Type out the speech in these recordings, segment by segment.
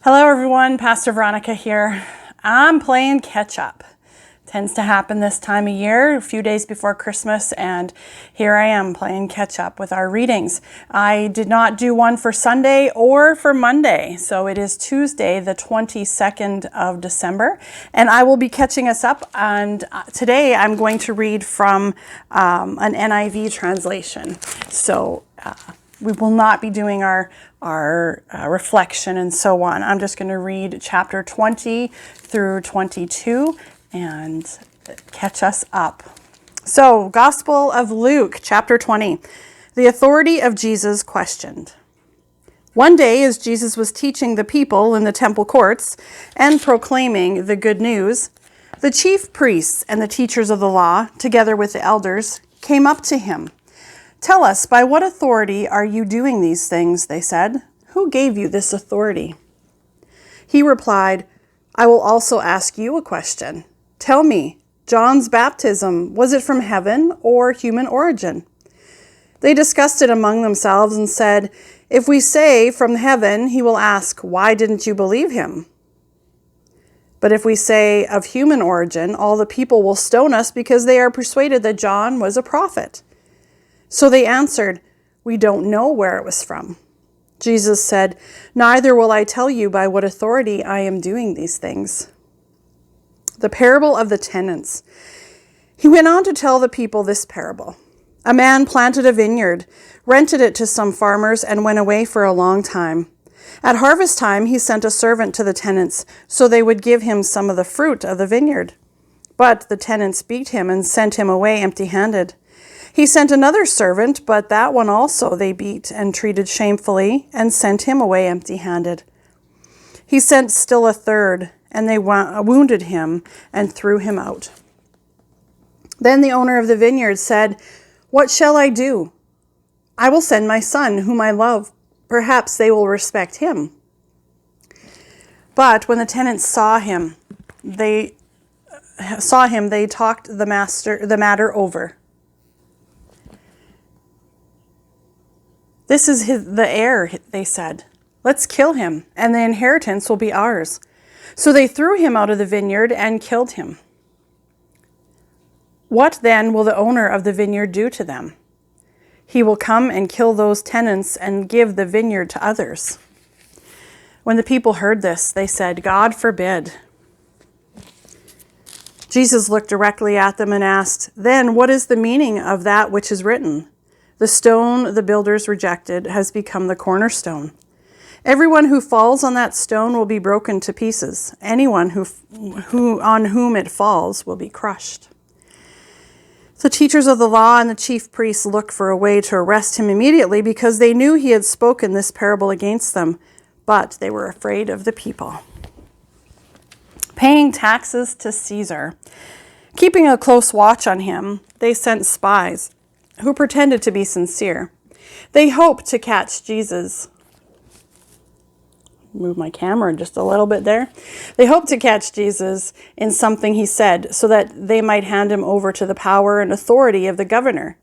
Hello everyone, Pastor Veronica here. I'm playing catch up. Tends to happen this time of year, a few days before Christmas, and here I am playing catch up with our readings. I did not do one for Sunday or for Monday, so it is Tuesday, the 22nd of December, and I will be catching us up, and today I'm going to read from an NIV translation. So we will not be doing our reflection and so on. I'm just going to read chapter 20 through 22 and catch us up. So, Gospel of Luke, chapter 20. The authority of Jesus questioned. One day, as Jesus was teaching the people in the temple courts and proclaiming the good news, the chief priests and the teachers of the law, together with the elders, came up to him. "Tell us, by what authority are you doing these things?" they said. "Who gave you this authority?" He replied, "I will also ask you a question. Tell me, John's baptism, was it from heaven or human origin?" They discussed it among themselves and said, "If we say from heaven, he will ask, 'Why didn't you believe him?' But if we say of human origin, all the people will stone us because they are persuaded that John was a prophet." So they answered, "We don't know where it was from." Jesus said, "Neither will I tell you by what authority I am doing these things." The parable of the tenants. He went on to tell the people this parable. A man planted a vineyard, rented it to some farmers, and went away for a long time. At harvest time, he sent a servant to the tenants so they would give him some of the fruit of the vineyard. But the tenants beat him and sent him away empty-handed. He sent another servant, but that one also they beat and treated shamefully and sent him away empty-handed. He sent still a third, and they wounded him and threw him out. Then the owner of the vineyard said, "What shall I do? I will send my son, whom I love. Perhaps they will respect him." But when the tenants saw him, they talked the matter over. "This is the heir," they said. "Let's kill him, and the inheritance will be ours." So they threw him out of the vineyard and killed him. What then will the owner of the vineyard do to them? He will come and kill those tenants and give the vineyard to others. When the people heard this, they said, "God forbid." Jesus looked directly at them and asked, "Then what is the meaning of that which is written? The stone the builders rejected has become the cornerstone. Everyone who falls on that stone will be broken to pieces. Anyone who on whom it falls will be crushed." The teachers of the law and the chief priests looked for a way to arrest him immediately because they knew he had spoken this parable against them, but they were afraid of the people. Paying taxes to Caesar. Keeping a close watch on him, they sent spies who pretended to be sincere. They hoped to catch Jesus. Move my camera just a little bit there. They hoped to catch Jesus in something he said so that they might hand him over to the power and authority of the governor.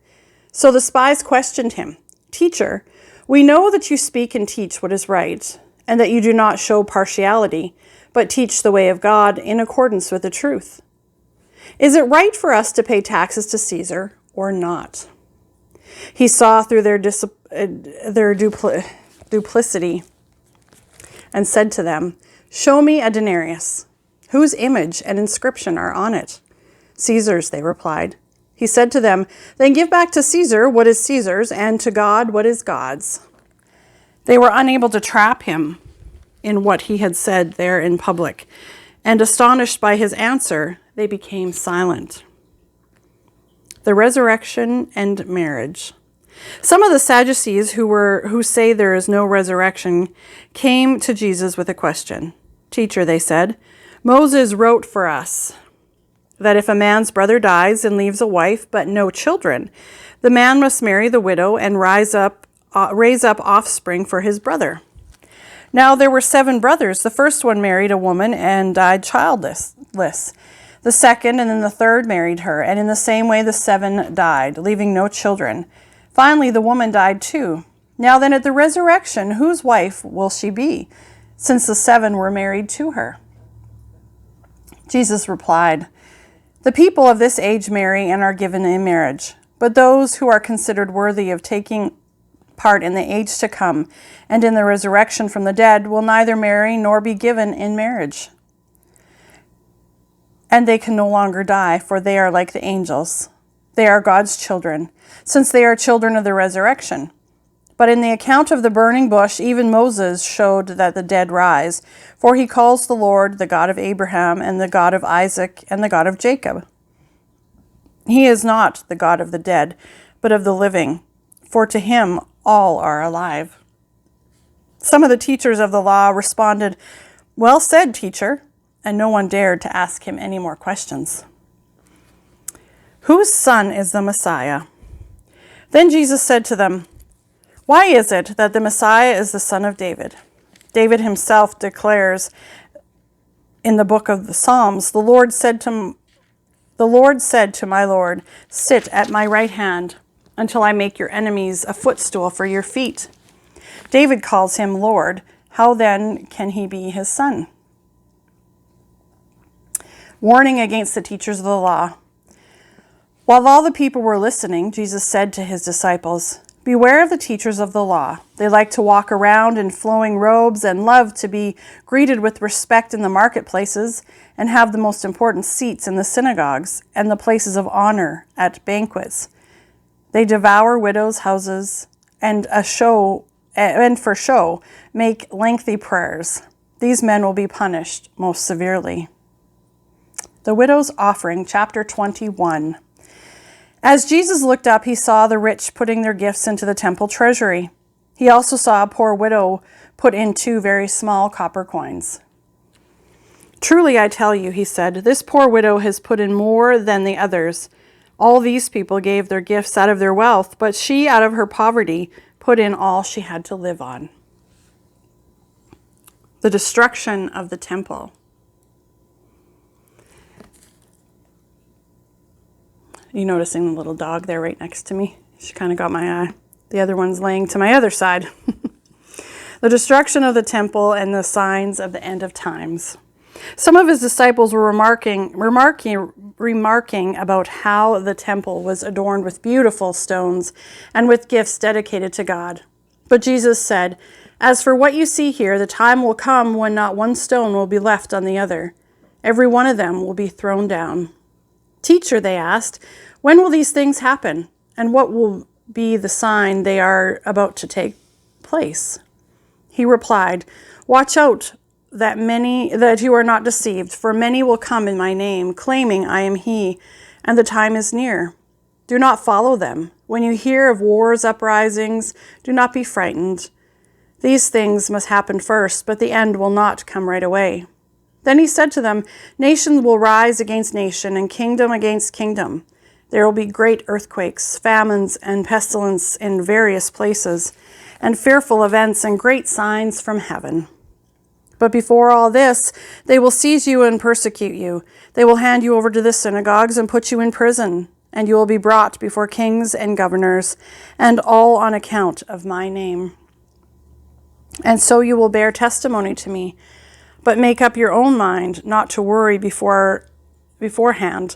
So the spies questioned him. "Teacher, we know that you speak and teach what is right, and that you do not show partiality, but teach the way of God in accordance with the truth. Is it right for us to pay taxes to Caesar or not?" He saw through their duplicity and said to them, "Show me a denarius. Whose image and inscription are on it?" "Caesar's," they replied. He said to them, "Then give back to Caesar what is Caesar's, and to God what is God's." They were unable to trap him in what he had said there in public, and astonished by his answer, they became silent. The resurrection and marriage. Some of the Sadducees who say there is no resurrection came to Jesus with a question. "Teacher," they said, "Moses wrote for us that if a man's brother dies and leaves a wife but no children, the man must marry the widow and raise up offspring for his brother. Now there were 7 brothers. The first one married a woman and died childless. The second and then the third married her, and in the same way the 7 died, leaving no children. Finally, the woman died too. Now then, at the resurrection, whose wife will she be? since the 7 were married to her?" Jesus replied, "The people of this age marry and are given in marriage, but those who are considered worthy of taking part in the age to come and in the resurrection from the dead will neither marry nor be given in marriage. And they can no longer die, for they are like the angels. They are God's children, since they are children of the resurrection. But in the account of the burning bush, even Moses showed that the dead rise, for he calls the Lord the God of Abraham and the God of Isaac and the God of Jacob. He is not the God of the dead, but of the living, for to him all are alive." Some of the teachers of the law responded, "Well said, teacher," and no one dared to ask him any more questions. "Whose son is the Messiah?" Then Jesus said to them, "Why is it that the Messiah is the son of David? David himself declares in the book of the Psalms, the Lord said to my Lord, 'Sit at my right hand until I make your enemies a footstool for your feet.' David calls him Lord. How then can he be his son?" Warning against the teachers of the law. While all the people were listening, Jesus said to his disciples, "Beware of the teachers of the law. They like to walk around in flowing robes and love to be greeted with respect in the marketplaces and have the most important seats in the synagogues and the places of honor at banquets. They devour widows' houses and for show make lengthy prayers. These men will be punished most severely." The widow's offering, chapter 21. As Jesus looked up, he saw the rich putting their gifts into the temple treasury. He also saw a poor widow put in 2 very small copper coins. "Truly, I tell you," he said, "this poor widow has put in more than the others. All these people gave their gifts out of their wealth, but she, out of her poverty, put in all she had to live on." The destruction of the temple. You noticing the little dog there right next to me? She kind of got my eye. The other one's laying to my other side. The destruction of the temple and the signs of the end of times. Some of his disciples were remarking about how the temple was adorned with beautiful stones and with gifts dedicated to God. But Jesus said, "As for what you see here, the time will come when not one stone will be left on the other. Every one of them will be thrown down." "Teacher," they asked, "when will these things happen? And what will be the sign they are about to take place?" He replied, "Watch out that you are not deceived, for many will come in my name, claiming I am he, and the time is near. Do not follow them. When you hear of wars, uprisings, do not be frightened. These things must happen first, but the end will not come right away." Then he said to them, "Nations will rise against nation and kingdom against kingdom. There will be great earthquakes, famines, and pestilence in various places, and fearful events and great signs from heaven. But before all this, they will seize you and persecute you. They will hand you over to the synagogues and put you in prison, and you will be brought before kings and governors, and all on account of my name. And so you will bear testimony to me. But make up your own mind not to worry beforehand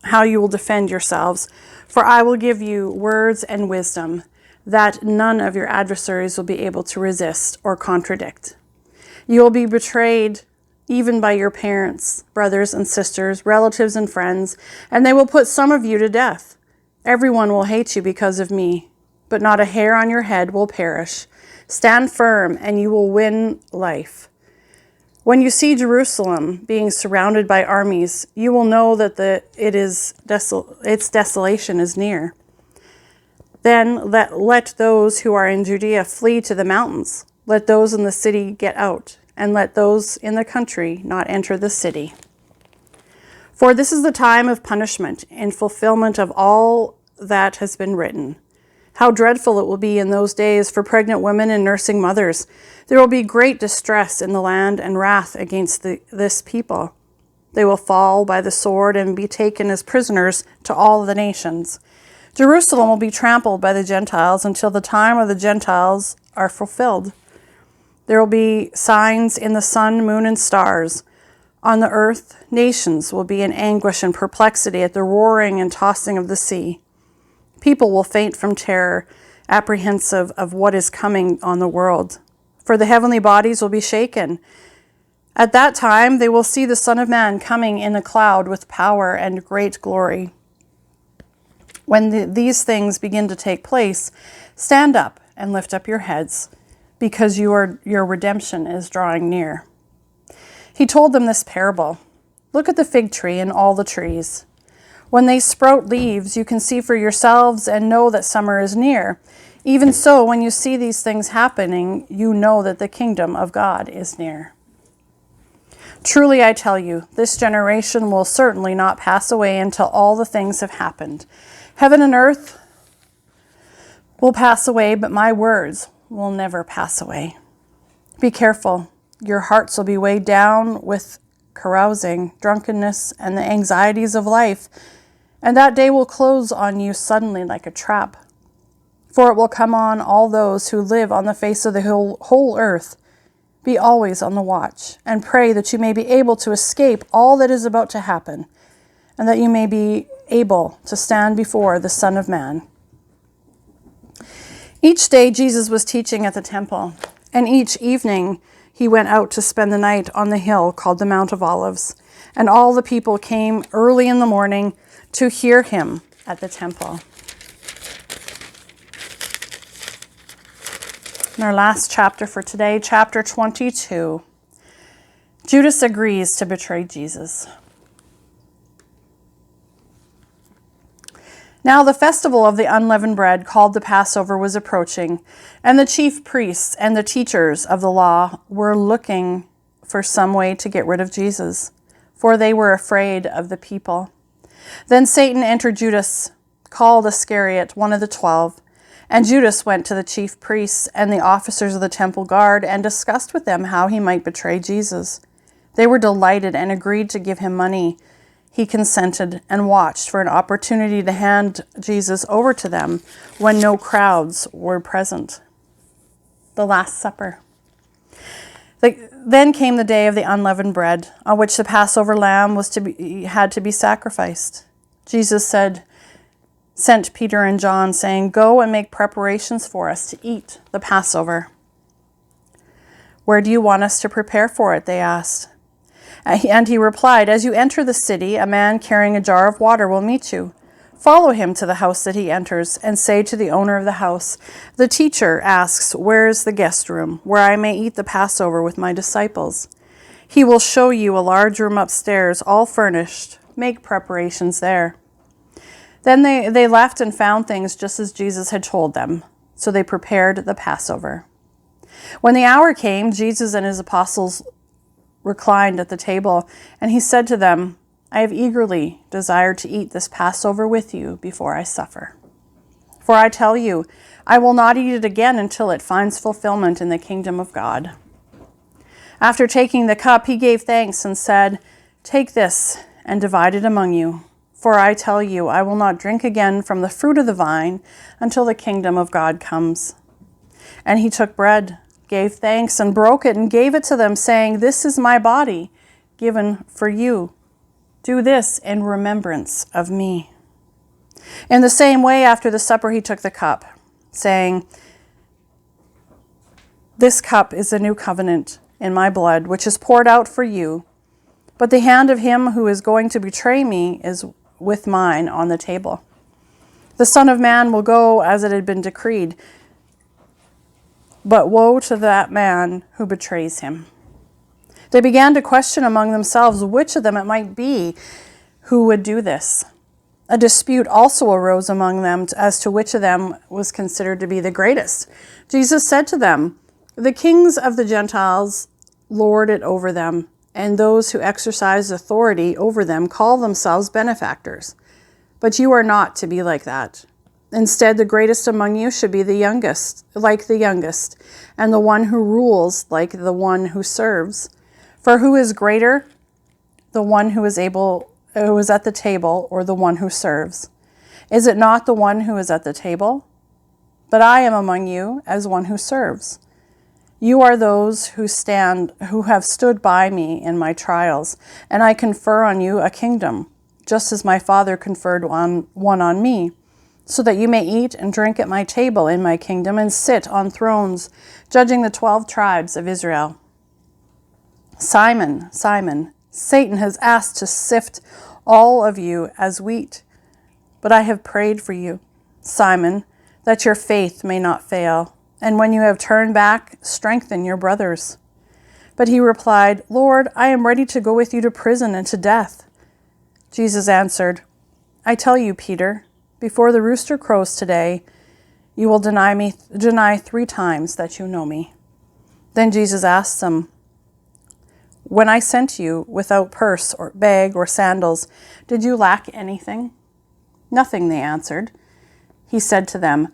how you will defend yourselves, for I will give you words and wisdom that none of your adversaries will be able to resist or contradict. You will be betrayed even by your parents, brothers and sisters, relatives and friends, and they will put some of you to death. Everyone will hate you because of me, but not a hair on your head will perish. Stand firm and you will win life. When you see Jerusalem being surrounded by armies, you will know that its desolation is near. Then let those who are in Judea flee to the mountains. Let those in the city get out, and let those in the country not enter the city. For this is the time of punishment, in fulfillment of all that has been written. How dreadful it will be in those days for pregnant women and nursing mothers. There will be great distress in the land and wrath against this people. They will fall by the sword and be taken as prisoners to all the nations. Jerusalem will be trampled by the Gentiles until the time of the Gentiles are fulfilled. There will be signs in the sun, moon, and stars. On the earth, nations will be in anguish and perplexity at the roaring and tossing of the sea. People will faint from terror, apprehensive of what is coming on the world. For the heavenly bodies will be shaken. At that time, they will see the Son of Man coming in a cloud with power and great glory. When these things begin to take place, stand up and lift up your heads, because your redemption is drawing near. He told them this parable. Look at the fig tree and all the trees. When they sprout leaves, you can see for yourselves and know that summer is near. Even so, when you see these things happening, you know that the kingdom of God is near. Truly, I tell you, this generation will certainly not pass away until all the things have happened. Heaven and earth will pass away, but my words will never pass away. Be careful. Your hearts will be weighed down with carousing, drunkenness, and the anxieties of life, and that day will close on you suddenly like a trap. For it will come on all those who live on the face of the whole earth. Be always on the watch, and pray that you may be able to escape all that is about to happen, and that you may be able to stand before the Son of Man. Each day Jesus was teaching at the temple, and each evening he went out to spend the night on the hill called the Mount of Olives, and all the people came early in the morning to hear him at the temple. And our last chapter for today, chapter 22. Judas agrees to betray Jesus. Now the festival of the unleavened bread, called the Passover, was approaching, and the chief priests and the teachers of the law were looking for some way to get rid of Jesus, for they were afraid of the people. Then Satan entered Judas, called Iscariot, one of the 12. And Judas went to the chief priests and the officers of the temple guard and discussed with them how he might betray Jesus. They were delighted and agreed to give him money. He consented and watched for an opportunity to hand Jesus over to them when no crowds were present. The Last Supper. Then came the day of the unleavened bread, on which the Passover lamb had to be sacrificed. Jesus sent Peter and John, saying, "Go and make preparations for us to eat the Passover." "Where do you want us to prepare for it?" they asked. And he replied, "As you enter the city, a man carrying a jar of water will meet you. Follow him to the house that he enters, and say to the owner of the house, 'The teacher asks, where is the guest room, where I may eat the Passover with my disciples?' He will show you a large room upstairs, all furnished. Make preparations there." Then they left and found things just as Jesus had told them. So they prepared the Passover. When the hour came, Jesus and his apostles reclined at the table, and he said to them, "I have eagerly desired to eat this Passover with you before I suffer. For I tell you, I will not eat it again until it finds fulfillment in the kingdom of God." After taking the cup, he gave thanks and said, "Take this and divide it among you. For I tell you, I will not drink again from the fruit of the vine until the kingdom of God comes." And he took bread, gave thanks, and broke it and gave it to them, saying, "This is my body, given for you. Do this in remembrance of me." In the same way, after the supper, he took the cup, saying, "This cup is the new covenant in my blood, which is poured out for you. But the hand of him who is going to betray me is with mine on the table. The Son of Man will go as it had been decreed, but woe to that man who betrays him." They began to question among themselves which of them it might be who would do this. A dispute also arose among them as to which of them was considered to be the greatest. Jesus said to them, "The kings of the Gentiles lord it over them, and those who exercise authority over them call themselves benefactors. But you are not to be like that. Instead, the greatest among you should be the youngest, and the one who rules like the one who serves. For who is greater, the one who is at the table, or the one who serves? Is it not the one who is at the table? But I am among you as one who serves. You are those who have stood by me in my trials, and I confer on you a kingdom, just as my Father conferred one on me, so that you may eat and drink at my table in my kingdom and sit on thrones, judging the 12 tribes of Israel. Simon, Simon, Satan has asked to sift all of you as wheat, but I have prayed for you, Simon, that your faith may not fail, and when you have turned back, strengthen your brothers. But he replied, Lord, I am ready to go with you to prison and to death. Jesus answered, I tell you, Peter, before the rooster crows today, you will deny 3 times that you know me. Then Jesus asked them, when I sent you without purse or bag or sandals, did you lack anything? Nothing, they answered. He said to them,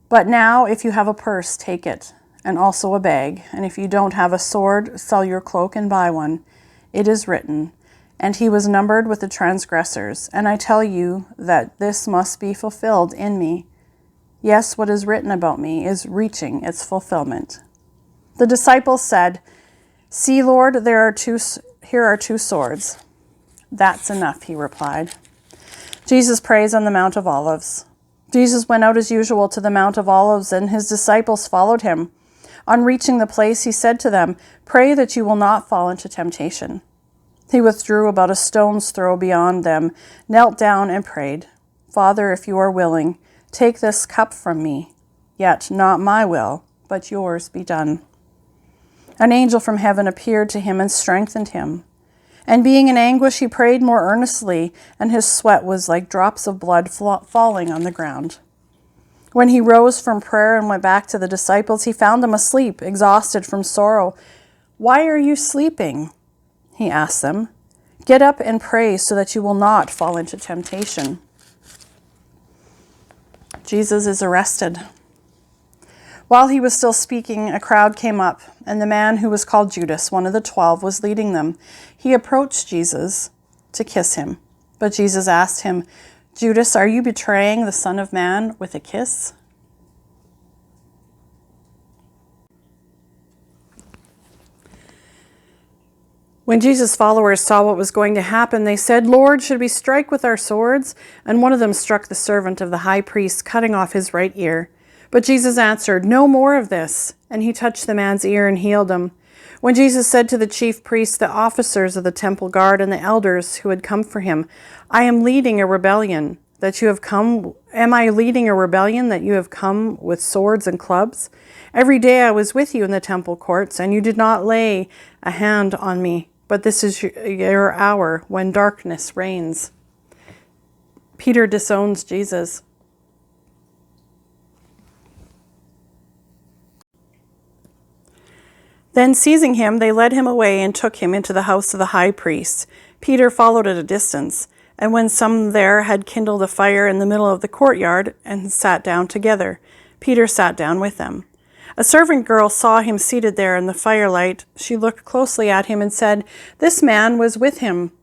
but now if you have a purse, take it, and also a bag. And if you don't have a sword, sell your cloak and buy one. It is written, and he was numbered with the transgressors. And I tell you that this must be fulfilled in me. Yes, what is written about me is reaching its fulfillment. The disciples said, see, Lord, here are 2 swords. That's enough, he replied. Jesus prays on the Mount of Olives. Jesus went out as usual to the Mount of Olives, and his disciples followed him. On reaching the place, he said to them, pray that you will not fall into temptation. He withdrew about a stone's throw beyond them, knelt down and prayed, Father, if you are willing, take this cup from me. Yet not my will, but yours be done. An angel from heaven appeared to him and strengthened him. And being in anguish, he prayed more earnestly, and his sweat was like drops of blood falling on the ground. When he rose from prayer and went back to the disciples, he found them asleep, exhausted from sorrow. Why are you sleeping? He asked them. Get up and pray so that you will not fall into temptation. Jesus is arrested. While he was still speaking, a crowd came up, and the man who was called Judas, one of the 12, was leading them. He approached Jesus to kiss him, but Jesus asked him, Judas, are you betraying the Son of Man with a kiss? When Jesus' followers saw what was going to happen, they said, Lord, should we strike with our swords? And one of them struck the servant of the high priest, cutting off his right ear. But Jesus answered, no more of this. And he touched the man's ear and healed him. When Jesus said to the chief priests, the officers of the temple guard, and the elders who had come for him, Am I leading a rebellion that you have come with swords and clubs? Every day I was with you in the temple courts, and you did not lay a hand on me. But this is your hour when darkness reigns. Peter disowns Jesus. Then seizing him, they led him away and took him into the house of the high priest. Peter followed at a distance, and when some there had kindled a fire in the middle of the courtyard and sat down together, Peter sat down with them. A servant girl saw him seated there in the firelight. She looked closely at him and said, This man was with him.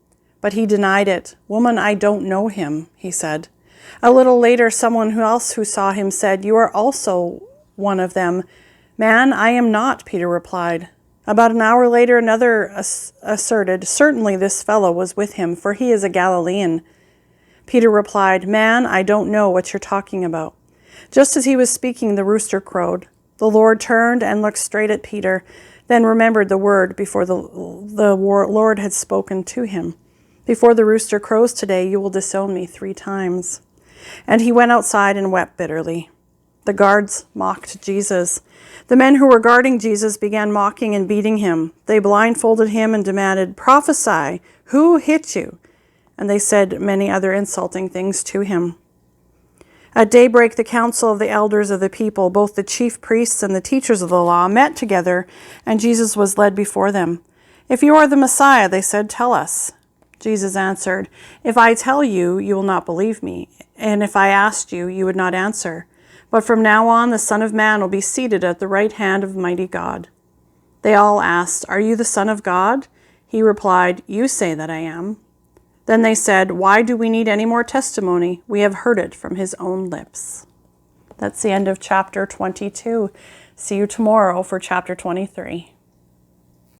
But he denied it. Woman, I don't know him, he said. A little later, someone else who saw him said, You are also one of them. Man, I am not, Peter replied. About an hour later, another asserted, Certainly this fellow was with him, for he is a Galilean. Peter replied, Man, I don't know what you're talking about. Just as he was speaking, the rooster crowed. The Lord turned and looked straight at Peter, then remembered the word before the Lord had spoken to him. Before the rooster crows today, you will disown me 3 times. And he went outside and wept bitterly. The guards mocked Jesus. The men who were guarding Jesus began mocking and beating him. They blindfolded him and demanded, Prophesy, who hit you? And they said many other insulting things to him. At daybreak, the council of the elders of the people, both the chief priests and the teachers of the law, met together, and Jesus was led before them. If you are the Messiah, they said, tell us. Jesus answered, If I tell you, you will not believe me, and if I asked you, you would not answer. But from now on, the Son of Man will be seated at the right hand of mighty God. They all asked, Are you the Son of God? He replied, You say that I am. Then they said, Why do we need any more testimony? We have heard it from his own lips. That's the end of chapter 22. See you tomorrow for chapter 23.